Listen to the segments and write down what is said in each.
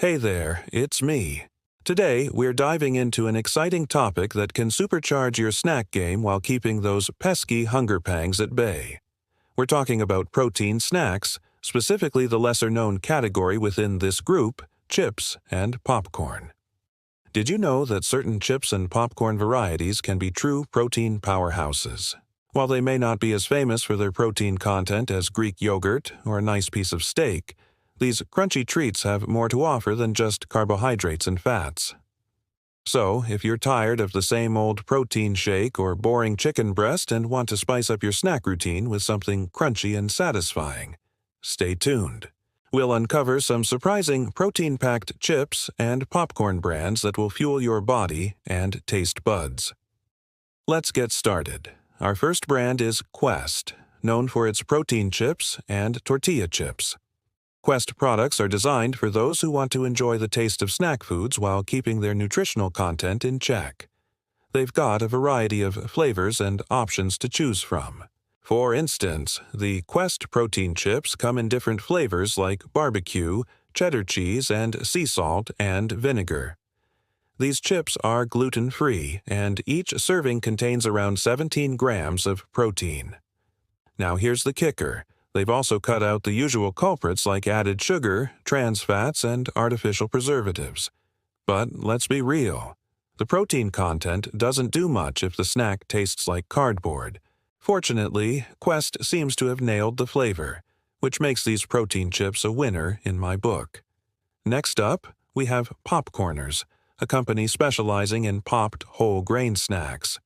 Hey there, it's me. Today, we're diving into an exciting topic that can supercharge your snack game while keeping those pesky hunger pangs at bay. We're talking about protein snacks, specifically the lesser-known category within this group, chips and popcorn. Did you know that certain chips and popcorn varieties can be true protein powerhouses? While they may not be as famous for their protein content as Greek yogurt or a nice piece of steak, these crunchy treats have more to offer than just carbohydrates and fats. So, if you're tired of the same old protein shake or boring chicken breast and want to spice up your snack routine with something crunchy and satisfying, stay tuned. We'll uncover some surprising protein-packed chips and popcorn brands that will fuel your body and taste buds. Let's get started. Our first brand is Quest, known for its protein chips and tortilla chips. Quest products are designed for those who want to enjoy the taste of snack foods while keeping their nutritional content in check. They've got a variety of flavors and options to choose from. For instance, the Quest protein chips come in different flavors like barbecue, cheddar cheese, and sea salt and vinegar. These chips are gluten-free, and each serving contains around 17 grams of protein. Now here's the kicker. They've also cut out the usual culprits like added sugar, trans fats, and artificial preservatives. But let's be real. The protein content doesn't do much if the snack tastes like cardboard. Fortunately, Quest seems to have nailed the flavor, which makes these protein chips a winner in my book. Next up, we have Popcorners, a company specializing in popped whole grain snacks.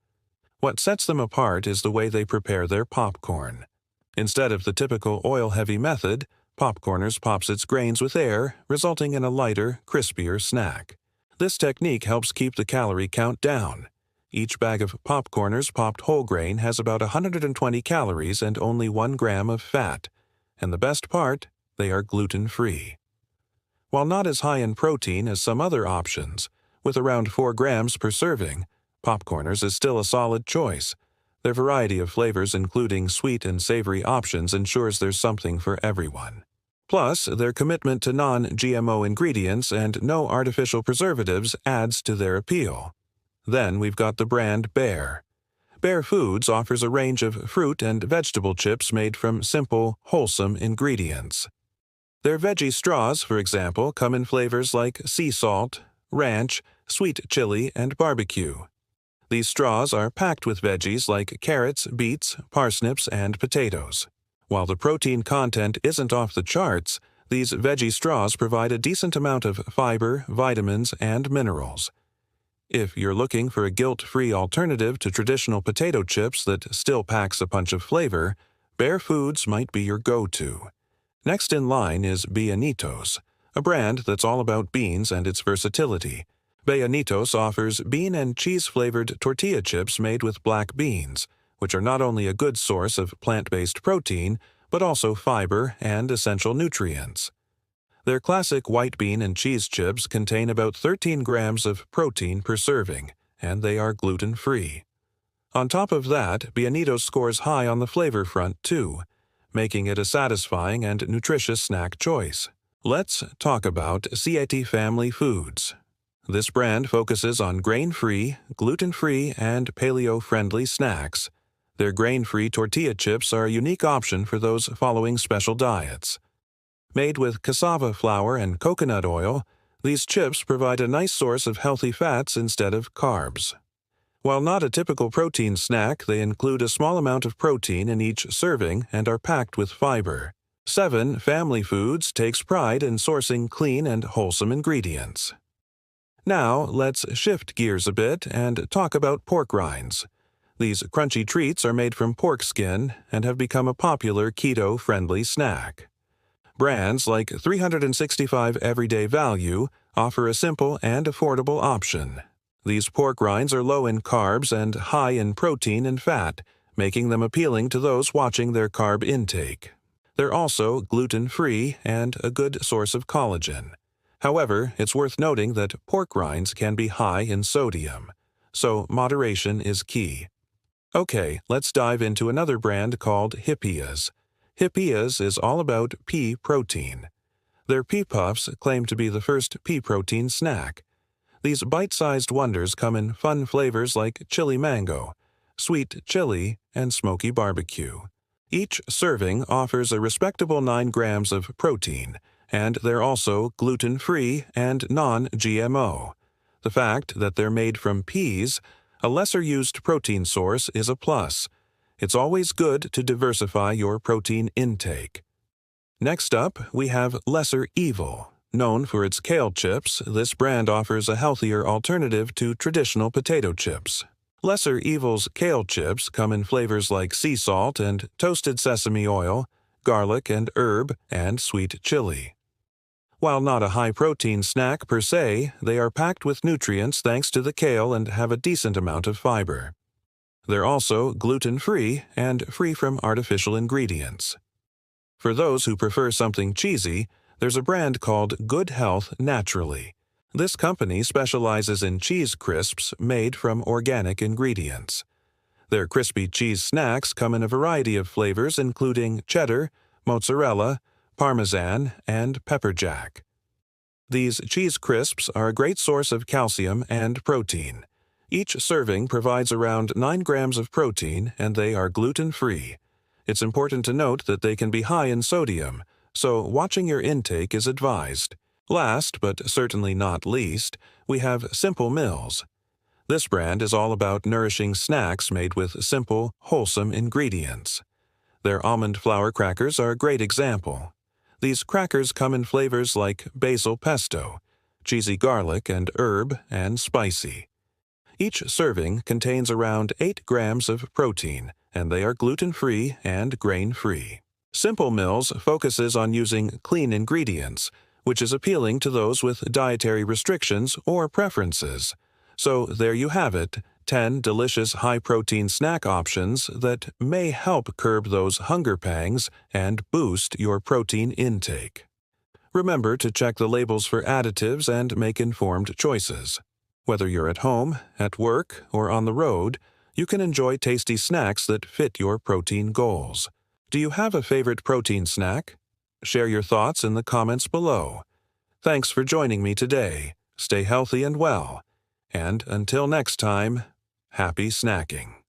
What sets them apart is the way they prepare their popcorn. Instead of the typical oil-heavy method, Popcorners pops its grains with air, resulting in a lighter, crispier snack. This technique helps keep the calorie count down. Each bag of Popcorners popped whole grain has about 120 calories and only 1 gram of fat. And the best part, they are gluten-free. While not as high in protein as some other options, with around 4 grams per serving, Popcorners is still a solid choice. Their variety of flavors, including sweet and savory options, ensures there's something for everyone. Plus, their commitment to non-GMO ingredients and no artificial preservatives adds to their appeal. Then we've got the brand Bear. Bear Foods offers a range of fruit and vegetable chips made from simple, wholesome ingredients. Their veggie straws, for example, come in flavors like sea salt, ranch, sweet chili, and barbecue. These straws are packed with veggies like carrots, beets, parsnips, and potatoes. While the protein content isn't off the charts, these veggie straws provide a decent amount of fiber, vitamins, and minerals. If you're looking for a guilt-free alternative to traditional potato chips that still packs a punch of flavor, Bear Foods might be your go-to. Next in line is Bienitos, a brand that's all about beans and its versatility. Bienitos offers bean and cheese-flavored tortilla chips made with black beans, which are not only a good source of plant-based protein, but also fiber and essential nutrients. Their classic white bean and cheese chips contain about 13 grams of protein per serving, and they are gluten-free. On top of that, Bienitos scores high on the flavor front, too, making it a satisfying and nutritious snack choice. Let's talk about Siete Family Foods. This brand focuses on grain-free, gluten-free, and paleo-friendly snacks. Their grain-free tortilla chips are a unique option for those following special diets. Made with cassava flour and coconut oil, these chips provide a nice source of healthy fats instead of carbs. While not a typical protein snack, they include a small amount of protein in each serving and are packed with fiber. 7 Family Foods takes pride in sourcing clean and wholesome ingredients. Now, let's shift gears a bit and talk about pork rinds. These crunchy treats are made from pork skin and have become a popular keto-friendly snack. Brands like 365 Everyday Value offer a simple and affordable option. These pork rinds are low in carbs and high in protein and fat, making them appealing to those watching their carb intake. They're also gluten-free and a good source of collagen. However, it's worth noting that pork rinds can be high in sodium, so moderation is key. Okay, let's dive into another brand called Hippias. Hippias is all about pea protein. Their pea puffs claim to be the first pea protein snack. These bite-sized wonders come in fun flavors like chili mango, sweet chili, and smoky barbecue. Each serving offers a respectable 9 grams of protein, and they're also gluten-free and non-GMO. The fact that they're made from peas, a lesser-used protein source, is a plus. It's always good to diversify your protein intake. Next up, we have Lesser Evil. Known for its kale chips, this brand offers a healthier alternative to traditional potato chips. Lesser Evil's kale chips come in flavors like sea salt and toasted sesame oil, garlic and herb, and sweet chili. While not a high-protein snack per se, they are packed with nutrients thanks to the kale and have a decent amount of fiber. They're also gluten-free and free from artificial ingredients. For those who prefer something cheesy, there's a brand called Good Health Naturally. This company specializes in cheese crisps made from organic ingredients. Their crispy cheese snacks come in a variety of flavors including cheddar, mozzarella, parmesan, and pepper jack. These cheese crisps are a great source of calcium and protein. Each serving provides around 9 grams of protein, and they are gluten-free. It's important to note that they can be high in sodium, so watching your intake is advised. Last, but certainly not least, we have Simple Mills. This brand is all about nourishing snacks made with simple, wholesome ingredients. Their almond flour crackers are a great example. These crackers come in flavors like basil pesto, cheesy garlic and herb, and spicy. Each serving contains around 8 grams of protein, and they are gluten-free and grain-free. Simple Mills focuses on using clean ingredients, which is appealing to those with dietary restrictions or preferences. So there you have it, 10 delicious high-protein snack options that may help curb those hunger pangs and boost your protein intake. Remember to check the labels for additives and make informed choices. Whether you're at home, at work, or on the road, you can enjoy tasty snacks that fit your protein goals. Do you have a favorite protein snack? Share your thoughts in the comments below. Thanks for joining me today. Stay healthy and well. And until next time, happy snacking.